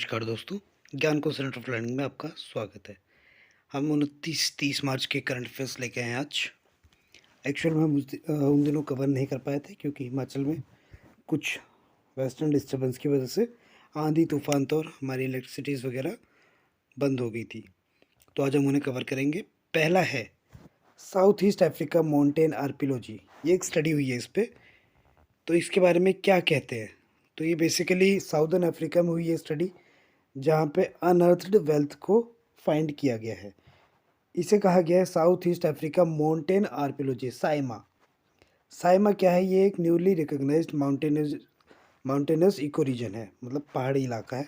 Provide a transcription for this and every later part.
नमस्कार दोस्तों, ज्ञान को सेंटर ऑफ लर्निंग में आपका स्वागत है। हम 29-30 मार्च के करंट अफेयर्स लेके आए हैं आज। एक्चुअल में हम उन दिनों कवर नहीं कर पाए थे क्योंकि हिमाचल में कुछ वेस्टर्न डिस्टर्बेंस की वजह से आंधी तूफान तो और हमारी इलेक्ट्रिसिटीज़ वगैरह बंद हो गई थी। तो आज हम उन्हें कवर करेंगे। पहला है south east Africa mountain archaeology. ये एक स्टडी हुई है इस पे। तो इसके बारे में क्या कहते हैं? तो ये बेसिकली साउदर्न अफ्रीका में हुई है स्टडी, जहाँ पे अनअर्थड वेल्थ को फाइंड किया गया है। इसे कहा गया है south east Africa mountain archaeology, साइमा। साइमा क्या है? ये एक newly recognised mountainous ecoregion है, मतलब पहाड़ी इलाका है,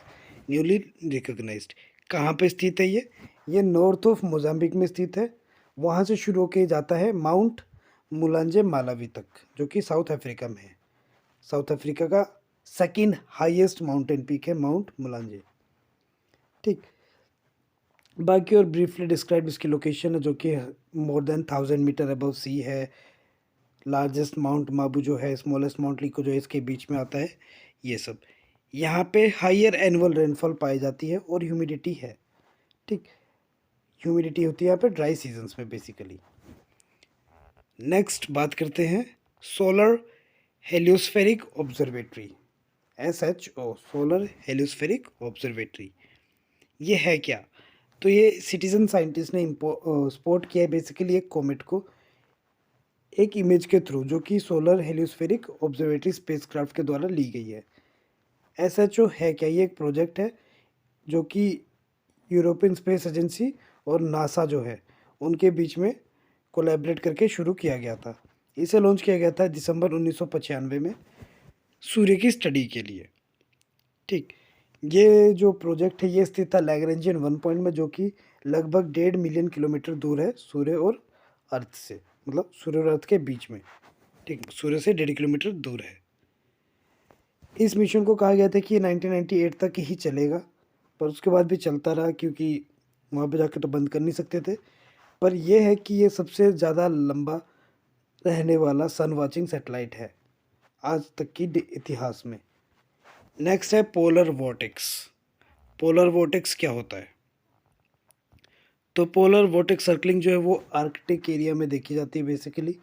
न्यूली रिकॉग्नाइज्ड। कहाँ पे स्थित है ये नॉर्थ ऑफ मोजाम्बिक में स्थित है। वहाँ से शुरू होके जाता है माउंट मुलांजे मालावी तक, जो कि साउथ अफ्रीका में है। साउथ अफ्रीका का सेकंड हाईएस्ट माउंटेन पीक है माउंट मुलांजे। ठीक, बाकी और ब्रीफली डिस्क्राइब इसकी लोकेशन है, जो कि more than 1000 metre above sea है। लार्जेस्ट माउंट माबू जो है, स्मॉलेस्ट माउंट लिको जो है, इसके बीच में आता है। ये सब यहाँ पे हायर एनुअल रेनफॉल पाई जाती है और ह्यूमिडिटी है। ठीक, ह्यूमिडिटी होती है यहाँ पे ड्राई सीजन्स में बेसिकली। नेक्स्ट बात करते हैं solar heliospheric observatory, SHO, solar heliospheric observatory. ये है क्या? तो ये सिटीजन साइंटिस्ट ने स्पॉट किया है बेसिकली एक कॉमेट को एक इमेज के थ्रू, जो कि सोलर हेलियोस्फेरिक ऑब्जर्वेटरी स्पेसक्राफ्ट के द्वारा ली गई है। SHO है क्या? ये एक प्रोजेक्ट है जो कि यूरोपियन स्पेस एजेंसी और नासा जो है उनके बीच में कोलैबोरेट करके शुरू किया गया था। इसे लॉन्च किया गया था दिसंबर 1995 में सूर्य की स्टडी के लिए। ठीक, ये जो प्रोजेक्ट है ये स्थित था लैग्रेंजियन 1 पॉइंट में, जो कि लगभग 1.5 मिलियन किलोमीटर दूर है सूर्य और अर्थ से, मतलब सूर्य और अर्थ के बीच में। ठीक, सूर्य से 1.5 किलोमीटर दूर है। इस मिशन को कहा गया था कि ये 1998 तक ही चलेगा, पर उसके बाद भी चलता रहा क्योंकि वहाँ पे जाकर तो बंद कर नहीं सकते थे। पर यह है कि ये सबसे ज़्यादा लंबा रहने वाला सन वाचिंग सैटेलाइट है आज तक की इतिहास में। नेक्स्ट है पोलर वोर्टेक्स। पोलर वोर्टेक्स क्या होता है? तो पोलर वोर्टेक्स सर्कलिंग जो है वो आर्कटिक एरिया में देखी जाती है बेसिकली,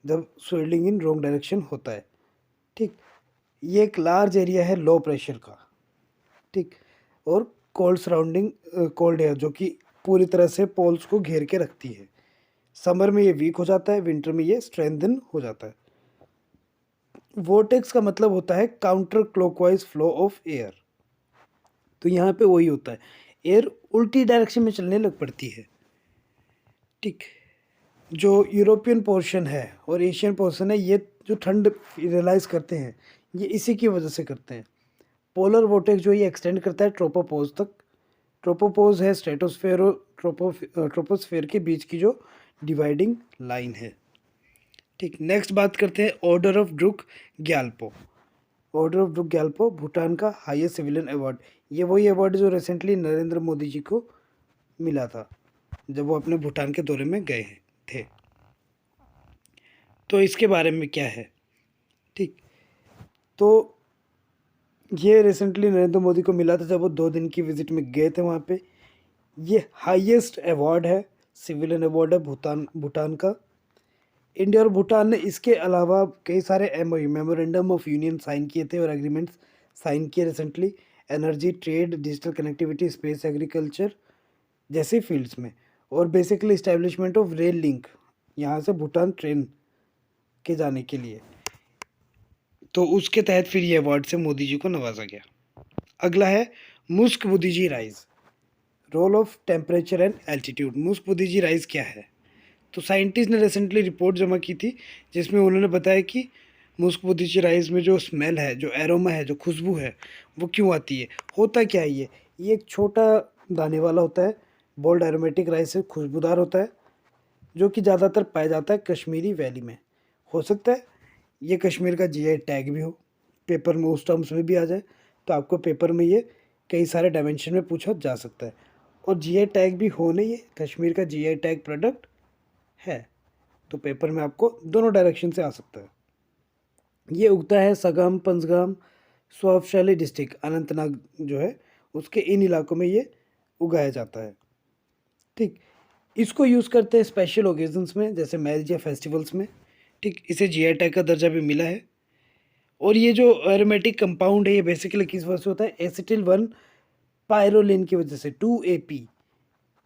जब स्वेलिंग इन रॉन्ग डायरेक्शन होता है। ठीक, ये एक लार्ज एरिया है लो प्रेशर का। ठीक, और कोल्ड सराउंडिंग कोल्ड एयर, जो कि पूरी तरह से पोल्स को घेर के रखती है। समर में ये वीक हो जाता है, विंटर में ये स्ट्रेंथन हो जाता है। वोर्टेक्स का मतलब होता है counter clockwise flow of air. तो यहाँ पे वही होता है, एयर उल्टी डायरेक्शन में चलने लग पड़ती है। ठीक, जो यूरोपियन पोर्शन है और एशियन पोर्शन है, ये जो ठंड रियलाइज करते हैं ये इसी की वजह से करते हैं। पोलर वोर्टेक्स जो ये एक्सटेंड करता है ट्रोपोपोज तक। ट्रोपोपोज है स्ट्रेटोस्फेयर और ट्रोपोस्फेयर के बीच की जो डिवाइडिंग लाइन है। ठीक, नेक्स्ट बात करते हैं order of Druk Gyalpo. Order of Druk Gyalpo Bhutan का हाईएस्ट सिविलियन अवार्ड। ये वही अवार्ड जो रिसेंटली नरेंद्र मोदी जी को मिला था जब वो अपने भूटान के दौरे में गए थे। तो इसके बारे में क्या है? ठीक, तो ये रिसेंटली नरेंद्र मोदी को मिला था जब वो 2 दिन की विजिट में गए थे वहाँ पे। ये हाईएस्ट अवार्ड है, सिविलियन अवार्ड है भूटान का। इंडिया और भूटान ने इसके अलावा कई सारे MOU, memorandum of union sign किए थे और एग्रीमेंट्स साइन किए recently, energy, trade, digital connectivity, space, agriculture जैसे फील्ड्स में। और basically establishment of rail link यहाँ से भूटान ट्रेन के जाने के लिए। तो उसके तहत फिर ये अवार्ड से मोदी जी को नवाजा गया। अगला है मुस्क बुदिजी rise, role of temperature and altitude. मुस्क बुदिजी राइज क्या है? तो साइंटिस्ट ने रिसेंटली रिपोर्ट जमा की थी जिसमें उन्होंने बताया कि मुस्क बुदिजी राइज में जो स्मेल है, जो एरोमा है, जो खुशबू है, वो क्यों आती है। होता क्या है ये एक छोटा दाने वाला होता है, बोल्ड एरोमेटिक राइस से खुशबूदार होता है, जो कि ज़्यादातर पाया जाता है कश्मीरी वैली में। हो सकता है ये कश्मीर का GI टैग भी हो, पेपर में उस टर्म्स में भी आ जाए, तो आपको पेपर में ये कई सारे डायमेंशन में पूछा जा सकता है। और GI टैग भी हो नहीं, ये कश्मीर का GI टैग प्रोडक्ट है, तो पेपर में आपको दोनों डायरेक्शन से आ सकता है। ये उगता है सगम, पंजगाम, सोआबशाली डिस्ट्रिक्ट, अनंतनाग जो है उसके इन इलाकों में ये उगाया जाता है। ठीक, इसको यूज़ करते हैं स्पेशल ओकेजन्स में, जैसे मैरिज या फेस्टिवल्स में। ठीक, इसे जीआई टैग का दर्जा भी मिला है। और ये जो एरोमेटिक कंपाउंड है, ये बेसिकली किस वजह से होता है? एसिटिल 1 पायरोलिन की वजह से, 2AP।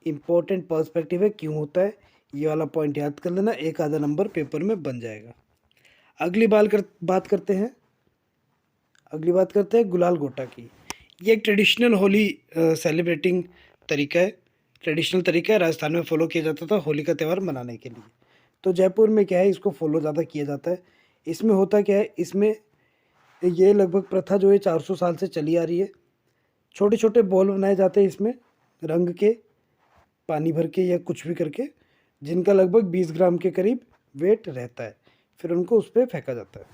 इंपॉर्टेंट पर्सपेक्टिव है, क्यों होता है ये वाला पॉइंट याद कर लेना, एक आधा नंबर पेपर में बन जाएगा। अगली बात करते हैं गुलाल गोटा की। ये एक ट्रेडिशनल होली सेलिब्रेटिंग तरीका है, ट्रेडिशनल तरीका है, राजस्थान में फॉलो किया जाता था होली का त्यौहार मनाने के लिए। तो जयपुर में क्या है, इसको फॉलो ज़्यादा किया जाता है। इसमें होता क्या है, इसमें ये लगभग प्रथा जो है 400 साल से चली आ रही है। छोटे छोटे बॉल बनाए जाते हैं इसमें, रंग के, पानी भर के या कुछ भी करके, जिनका लगभग 20 ग्राम के करीब वेट रहता है। फिर उनको उस पर फेंका जाता है।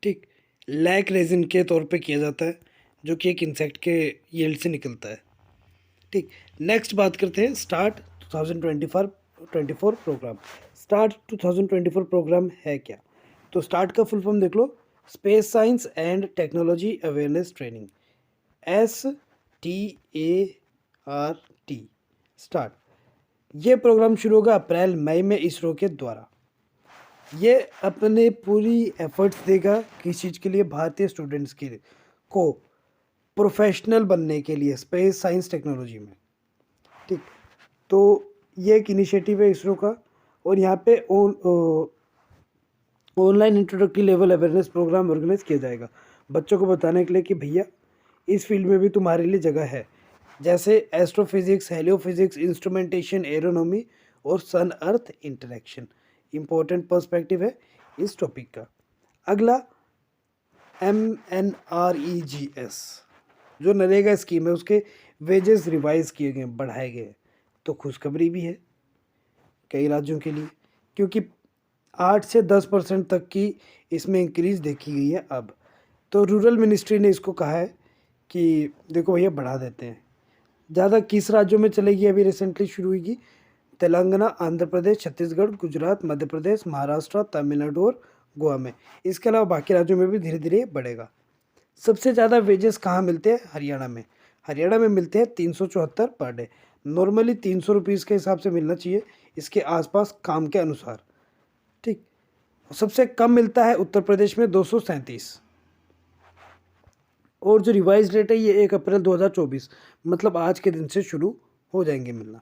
ठीक, लैक रेजिन के तौर पे किया जाता है, जो कि एक इंसेक्ट के यील्ड से निकलता है। ठीक, नेक्स्ट बात करते हैं स्टार्ट 2024 प्रोग्राम। स्टार्ट 2024 प्रोग्राम है क्या? तो स्टार्ट का फुल फॉर्म देख लो, space science and technology awareness training, START, start. ये प्रोग्राम शुरू होगा अप्रैल मई में इसरो के द्वारा। ये अपने पूरी एफर्ट्स देगा किस चीज़ के लिए? भारतीय स्टूडेंट्स के लिए को प्रोफेशनल बनने के लिए स्पेस साइंस टेक्नोलॉजी में। ठीक, तो ये एक इनिशिएटिव है इसरो का। और यहाँ पे online introductory level awareness programme organise किया जाएगा, बच्चों को बताने के लिए कि भैया इस फील्ड में भी तुम्हारे लिए जगह है, जैसे एस्ट्रोफिजिक्स, हेलियोफिजिक्स, इंस्ट्रूमेंटेशन, एरोनॉमी और सन अर्थ इंटरेक्शन। इंपॉर्टेंट पर्सपेक्टिव है इस टॉपिक का। अगला MNREGS, जो नरेगा स्कीम है, उसके वेजेस रिवाइज किए गए, बढ़ाए गए। तो खुशखबरी भी है कई राज्यों के लिए, क्योंकि 8 से 10% तक की इसमें इंक्रीज देखी गई है अब। तो रूरल मिनिस्ट्री ने इसको कहा है कि देखो भैया बढ़ा देते हैं। ज़्यादा किस राज्यों में चलेगी? अभी रिसेंटली शुरू हुई, तेलंगाना, आंध्र प्रदेश, छत्तीसगढ़, गुजरात, मध्य प्रदेश, महाराष्ट्र, तमिलनाडु और गोवा में। इसके अलावा बाकी राज्यों में भी धीरे धीरे बढ़ेगा। सबसे ज़्यादा वेजेस कहाँ मिलते हैं? हरियाणा में। हरियाणा में मिलते हैं 374 पर डे। नॉर्मली 300 रुपीज़ के हिसाब से मिलना चाहिए, इसके आसपास काम के अनुसार। ठीक, सबसे कम मिलता है उत्तर प्रदेश में 237। और जो रिवाइज रेट है ये 1 अप्रैल 2024, मतलब आज के दिन से शुरू हो जाएंगे मिलना।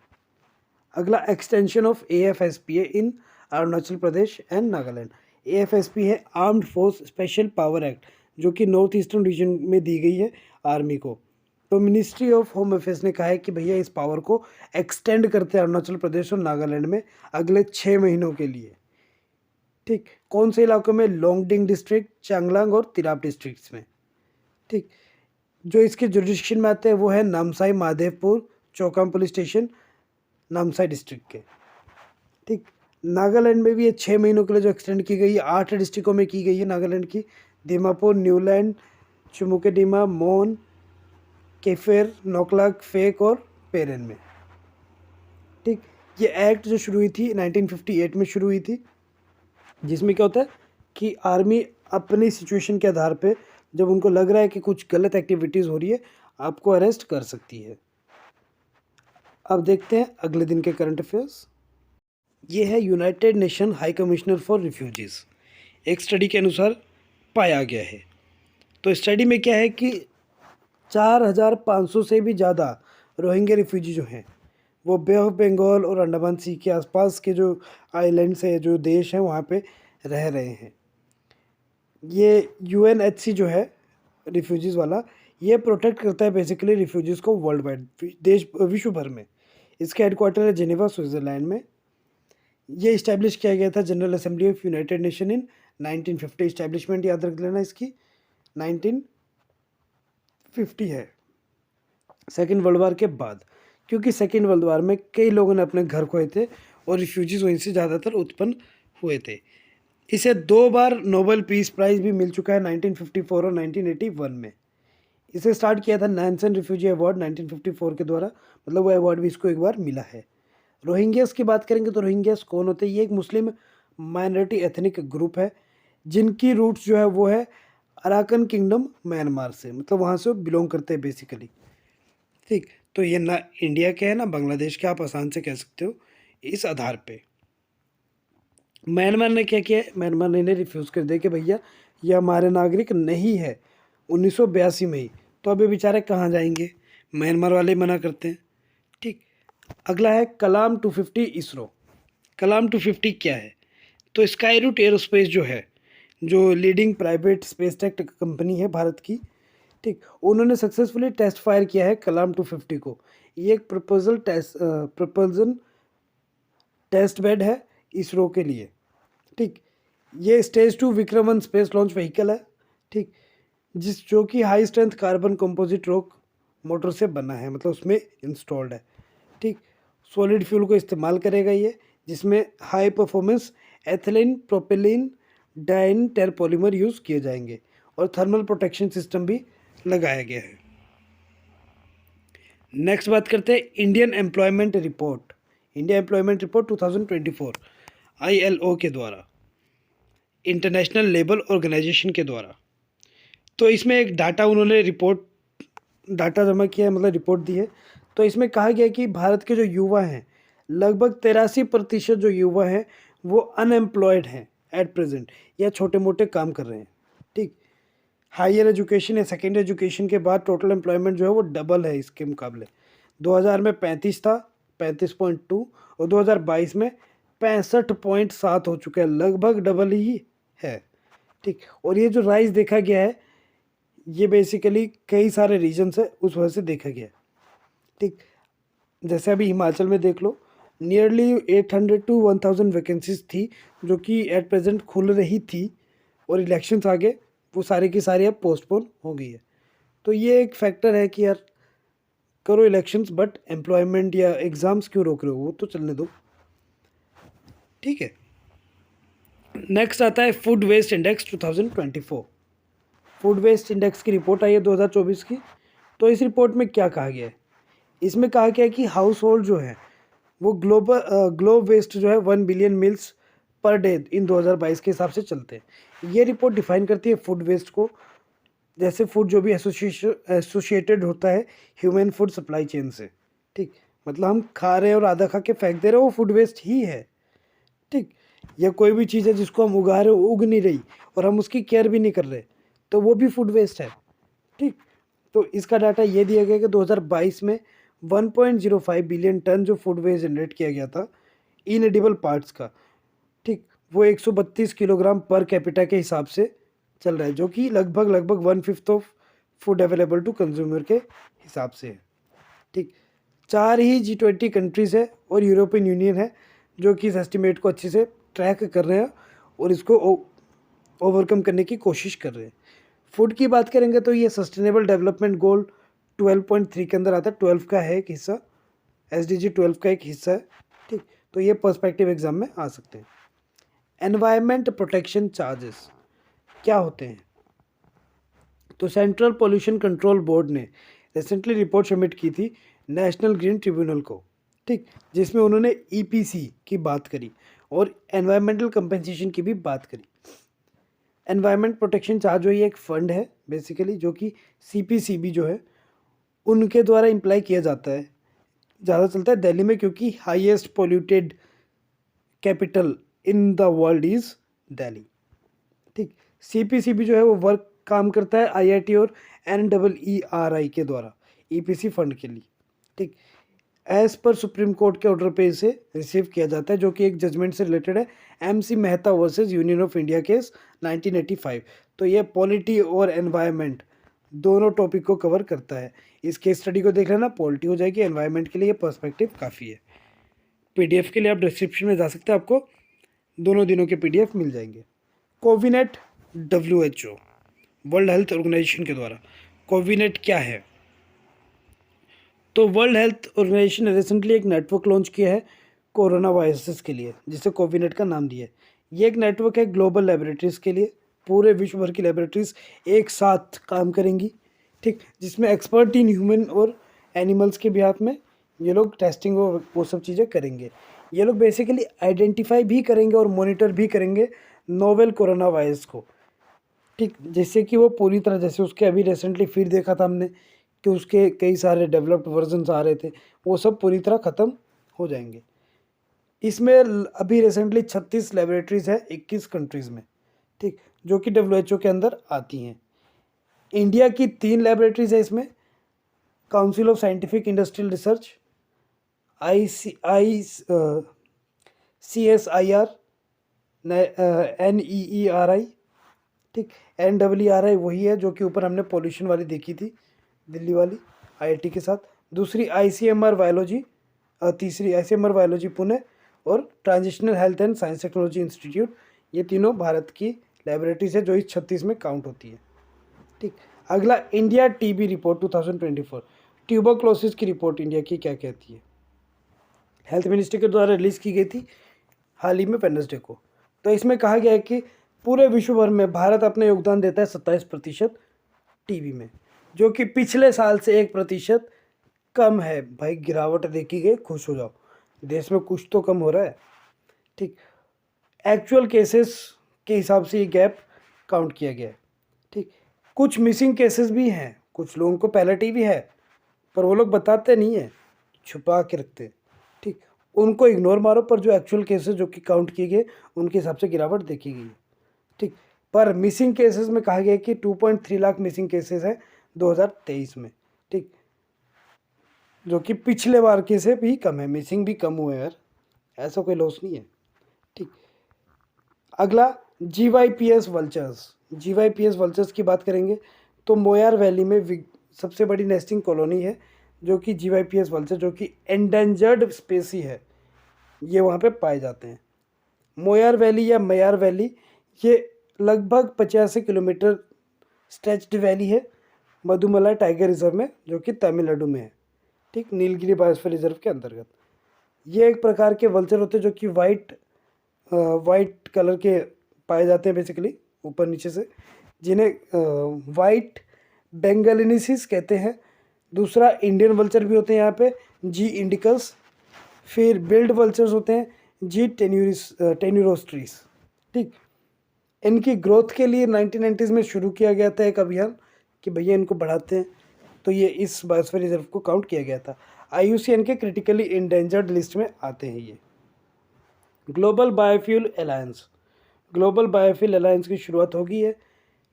अगला extension of AFSPA in Arunachal Pradesh and Nagaland. AFSP है armed force special power act, जो कि नॉर्थ ईस्टर्न रीजन में दी गई है आर्मी को। तो मिनिस्ट्री ऑफ होम अफेयर्स ने कहा है कि भैया इस पावर को एक्सटेंड करते हैं अरुणाचल प्रदेश और नागालैंड में अगले 6 महीनों के लिए। ठीक, कौन से इलाकों में? लोंगडिंग डिस्ट्रिक्ट, चांगलांग और तिराप डिस्ट्रिक्ट्स में। ठीक, जो इसके जुरिडिक्शन में आते हैं वो है Namsai, Madhepur, Chowkham police station, Namsai district के। ठीक, नागालैंड में भी ये 6 महीनों के लिए जो एक्सटेंड की गई है, 8 डिस्ट्रिक्टों में की गई है नागालैंड की, दीमापुर, न्यूलैंड, चुमुकेडिमा, मोन, केफेर, नोकलाक, फेक और पेरेन में। ठीक, ये एक्ट जो शुरू हुई थी 1958 में शुरू हुई थी, जिसमें क्या होता है कि आर्मी अपनी सिचुएशन के आधार पे जब उनको लग रहा है कि कुछ गलत एक्टिविटीज़ हो रही है, आपको अरेस्ट कर सकती है। अब देखते हैं अगले दिन के करंट अफेयर्स। ये है United nation high commissioner for refugees, एक स्टडी के अनुसार पाया गया है। तो स्टडी में क्या है कि 4500 से भी ज़्यादा रोहिंग्या रिफ्यूजी जो हैं वो बे ऑफ बंगाल और अंडमान सी के आसपास के जो आइलैंड्स है, जो देश हैं, वहाँ पे रह रहे हैं। ये UNHC जो है रिफ्यूजीज़ वाला, ये प्रोटेक्ट करता है बेसिकली रिफ्यूजीज़ को वर्ल्ड वाइड, देश विश्व भर में। इसका हेडक्वार्टर है जेनेवा, स्विट्ज़रलैंड में। ये इस्टेब्लिश किया गया था general assembly of United nation in 1950। Establishment याद रख लेना इसकी, 1950 है, सेकेंड वर्ल्ड वार के बाद। क्योंकि सेकेंड वर्ल्ड वार में कई लोगों ने अपने घर खोए थे और रिफ्यूजीज़ वहीं से ज़्यादातर उत्पन्न हुए थे। इसे 2 बार नोबेल पीस प्राइज़ भी मिल चुका है, 1954 और 1981 में। इसे स्टार्ट किया था नैनसन रिफ्यूजी अवार्ड 1954 के द्वारा, मतलब वो अवार्ड भी इसको एक बार मिला है। रोहिंग्यास की बात करेंगे तो रोहिंग्यास कौन होते हैं? ये एक मुस्लिम माइनॉरिटी एथनिक ग्रुप है, जिनकी रूट्स जो है वो है अराकन किंगडम म्यांमार से, मतलब वहाँ से वो बिलोंग करते हैं बेसिकली। ठीक, तो ये ना इंडिया के है ना बांग्लादेश के, आप आसान से कह सकते हो इस आधार पे। म्यांमार ने क्या किया है, म्यांमार ने इन्हें रिफ्यूज़ कर दिया कि भैया ये हमारे नागरिक नहीं है 1982 में ही। तो अब ये बेचारे कहाँ जाएंगे, म्यांमार वाले मना करते हैं। ठीक, अगला है कलाम 250 इसरो। कलाम 250 क्या है, तो स्काई रूट एरोस्पेस जो है, जो leading private space tech company है भारत की, ठीक, उन्होंने सक्सेसफुली टेस्ट फायर किया है कलाम 250 को। ये एक प्रपोजल टेस्ट बेड है इसरो के लिए। ठीक, ये stage 2 Vikram 1 space launch vehicle है। ठीक, जो कि high strength carbon composite rock motor से बना है, मतलब उसमें इंस्टॉल्ड है। ठीक, सॉलिड फ्यूल को इस्तेमाल करेगा ये, जिसमें high performance ethylene propylene diene terpolymer use किए जाएंगे और थर्मल प्रोटेक्शन सिस्टम भी लगाया गया है। नेक्स्ट बात करते हैं Indian employment report. India employment report 2024 ILO के द्वारा, इंटरनेशनल लेबर ऑर्गेनाइजेशन के द्वारा। तो इसमें एक डाटा उन्होंने डाटा जमा किया है, मतलब रिपोर्ट दी है। तो इसमें कहा गया कि भारत के जो युवा हैं, लगभग 83% जो युवा हैं वो अनएम्प्लॉयड हैं एट प्रेजेंट, या छोटे मोटे काम कर रहे हैं। ठीक, हायर एजुकेशन या सेकेंड एजुकेशन के बाद टोटल एम्प्लॉयमेंट जो है वो डबल है इसके मुकाबले। 2000 में 35 था, 35.2, और 2022 में 65.7 हो चुका है, लगभग डबल ही है। ठीक, और ये जो राइज देखा गया है ये बेसिकली कई सारे रीजन है उस वजह से देखा गया है। ठीक, जैसे अभी हिमाचल में देख लो, नियरली 800 to 1000 वैकेंसीज थी जो कि एट प्रेजेंट खुल रही थी, और इलेक्शंस आ गए, वो सारी की सारी अब पोस्टपोन हो गई है। तो ये एक फैक्टर है कि यार करो इलेक्शंस, बट एम्प्लॉयमेंट या एग्ज़ाम्स क्यों रोक रहे हो, वो तो चलने दो। ठीक है, नेक्स्ट आता है food waste index 2024। Food waste index की रिपोर्ट आई है 2024 की। तो इस रिपोर्ट में क्या कहा गया है, इसमें कहा गया है कि हाउस होल्ड जो है वो ग्लोब वेस्ट जो है 1 billion meals per day in 2022 के हिसाब से चलते हैं। ये रिपोर्ट डिफाइन करती है फूड वेस्ट को, जैसे फूड जो भी एसोसिएटेड होता है ह्यूमन फूड सप्लाई चेन से। ठीक, मतलब हम खा रहे हैं और आधा खा के फेंक दे रहे हो, वो फूड वेस्ट ही है। ठीक, या कोई भी चीज़ है जिसको हम उगा रहे हो, उग नहीं रही और हम उसकी केयर भी नहीं कर रहे, तो वो भी फूड वेस्ट है। ठीक, तो इसका डाटा ये दिया गया कि 2022 में 1.05 बिलियन टन जो फूड वेस्ट जनरेट किया गया था इनएडिबल पार्ट्स का। ठीक, वो 132 किलोग्राम पर कैपिटा के हिसाब से चल रहा है, जो कि लगभग 1/5 of food available to consumer के हिसाब से है। ठीक, 4 ही G20 कंट्रीज़ है और यूरोपियन यूनियन है जो कि इस एस्टिमेट को अच्छे से ट्रैक कर रहे हैं और इसको ओवरकम करने की कोशिश कर रहे हैं। फूड की बात करेंगे तो ये सस्टेनेबल डेवलपमेंट गोल 12.3 के अंदर आता है, 12 का है एक हिस्सा, SDG 12 का एक हिस्सा है। ठीक, तो ये पर्सपेक्टिव एग्जाम में आ सकते हैं। एनवायरमेंट प्रोटेक्शन चार्जेस क्या होते हैं, तो सेंट्रल पोल्यूशन कंट्रोल बोर्ड ने रिसेंटली रिपोर्ट सबमिट की थी नेशनल ग्रीन ट्रिब्यूनल को। ठीक, जिसमें उन्होंने EPC की बात करी और एनवायरमेंटल कंपनसेशन की भी बात करी। एनवायरमेंट प्रोटेक्शन चार्ज जो ये एक फंड है बेसिकली, जो कि CPCB जो है उनके द्वारा इम्प्लाई किया जाता है, ज़्यादा चलता है दिल्ली में, क्योंकि highest polluted capital in the world is Delhi. ठीक, CPCB जो है वो वर्क काम करता है IIT और NEERI के द्वारा EPC फंड के लिए। ठीक, एज पर सुप्रीम कोर्ट के ऑर्डर पे इसे रिसीव किया जाता है, जो कि एक जजमेंट से रिलेटेड है, MC Mehta versus union of India case 1985। तो ये पॉलिटी और एनवायरनमेंट दोनों टॉपिक को कवर करता है। इस केस स्टडी को देख लेना, पॉलिटी हो जाएगी, एनवायरनमेंट के लिए ये पर्सपेक्टिव काफ़ी है। PDF के लिए आप डिस्क्रिप्शन में जा सकते हैं, आपको दोनों दिनों के PDF मिल जाएंगे। कोविनेट WHO वर्ल्ड हेल्थ ऑर्गेनाइजेशन के द्वारा। कोविनेट क्या है, तो वर्ल्ड हेल्थ ऑर्गेनाइजेशन ने रिसेंटली एक नेटवर्क लॉन्च किया है कोरोना वायरसेस के लिए, जिसे कोविनेट का नाम दिया है। ये एक नेटवर्क है ग्लोबल लेबोरेटरीज़ के लिए, पूरे विश्व भर की लेबोरेटरीज़ एक साथ काम करेंगी। ठीक, जिसमें एक्सपर्ट इन ह्यूमन और एनिमल्स के बिहाफ में ये लोग टेस्टिंग वो सब चीज़ें करेंगे। ये लोग बेसिकली आइडेंटिफाई भी करेंगे और मॉनिटर भी करेंगे नोवेल कोरोना वायरस को। ठीक, जिससे कि वो पूरी तरह, जैसे उसके अभी रिसेंटली फिर देखा था हमने कि उसके कई सारे डेवलप्ड वर्जन्स आ रहे थे, वो सब पूरी तरह ख़त्म हो जाएंगे। इसमें अभी रिसेंटली 36 लेबोरेटरीज है 21 कंट्रीज़ में, ठीक, जो कि WHO के अंदर आती हैं। इंडिया की 3 लेबोरेटरीज है इसमें, council of scientific industrial research, CSIR, NEERI, ठीक, NEERI वही है जो कि ऊपर हमने पॉल्यूशन वाली देखी थी, दिल्ली वाली IIT के साथ। दूसरी ICMR बायोलॉजी, तीसरी ICMR बायोलॉजी पुणे, और transitional health and science technology institute, ये तीनों भारत की लेबोरेटरीज है जो इस 36 में काउंट होती है। ठीक, अगला इंडिया TB रिपोर्ट 2024, ट्यूबरक्लोसिस की रिपोर्ट इंडिया की क्या कहती है। हेल्थ मिनिस्ट्री के द्वारा रिलीज़ की गई थी हाल ही में वेडनेसडे को। तो इसमें कहा गया है कि पूरे विश्व भर में भारत अपना योगदान देता है 27% TB में, जो कि पिछले साल से 1% कम है। भाई गिरावट देखी गई, खुश हो जाओ, देश में कुछ तो कम हो रहा है। ठीक, एक्चुअल केसेस के हिसाब से ये गैप काउंट किया गया है। ठीक, कुछ मिसिंग केसेस भी हैं, कुछ लोगों को पहले TB है पर वो लोग बताते नहीं है, छुपा के रखते हैं। ठीक, उनको इग्नोर मारो, पर जो एक्चुअल केसेस जो कि काउंट किए गए उनके हिसाब से गिरावट देखी गई है। ठीक, पर मिसिंग केसेस में कहा गया है कि 2.3 लाख मिसिंग केसेस हैं 2023 में। ठीक, जो कि पिछले बार के से भी कम है, मिसिंग भी कम हुए यार, ऐसा कोई लॉस नहीं है। ठीक, अगला GYPS वल्चर्स की बात करेंगे तो मोयार वैली में सबसे बड़ी नेस्टिंग कॉलोनी है जो कि GYPS वल्चर, जो कि एंडेंजर्ड स्पेसी है, ये वहाँ पे पाए जाते हैं। मोयार वैली या मयार वैली ये लगभग 85 किलोमीटर स्ट्रेच्ड वैली है मधुमलाई टाइगर रिजर्व में, जो कि तमिलनाडु में है। ठीक, नीलगिरी बायोस्फीयर रिजर्व के अंतर्गत। ये एक प्रकार के वल्चर होते हैं जो कि वाइट कलर के पाए जाते हैं, बेसिकली ऊपर नीचे से, जिन्हें वाइट बेंगलिनिसिस कहते हैं। दूसरा इंडियन वल्चर भी होते हैं यहाँ पे, G इंडिकस। फिर बिल्ड वल्चर्स होते हैं, G टेन्यूरोस्ट्रीस। ठीक, इनकी ग्रोथ के लिए 1990s में शुरू किया गया था एक अभियान कि भैया इनको बढ़ाते हैं, तो ये इस बायोस्फीयर रिजर्व को काउंट किया गया था। IUCN के क्रिटिकली इंडेंजर्ड लिस्ट में आते हैं ये। ग्लोबल बायोफ्यूल अलायंस की शुरुआत होगी है।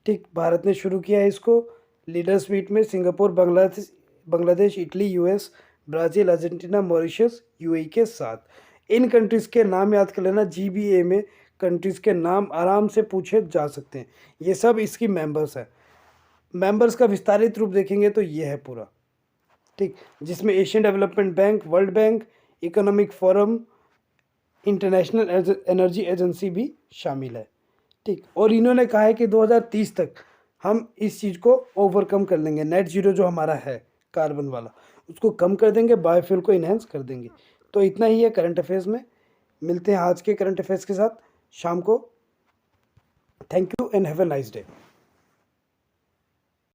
ठीक, भारत ने शुरू किया है इसको। लीडर्स मीट में Singapore, Bangladesh, Italy, US, Brazil, Argentina, Mauritius, UAE के साथ। इन कंट्रीज़ के नाम याद कर लेना, GBA में कंट्रीज़ के नाम आराम से पूछे जा सकते हैं। ये सब इसकी मेंबर्स हैं। मेंबर्स का विस्तारित रूप देखेंगे तो ये है पूरा। ठीक, जिसमें Asian development bank, world bank, economic forum, international energy agency भी शामिल है। ठीक, और इन्होंने कहा है कि 2030 तक हम इस चीज़ को ओवरकम कर लेंगे। नेट जीरो जो हमारा है कार्बन वाला, उसको कम कर देंगे, बायोफ्यूल को इन्हेंस कर देंगे। तो इतना ही है करंट अफेयर्स में। मिलते हैं आज के करंट अफेयर्स के साथ शाम को। Thank you and have a nice day.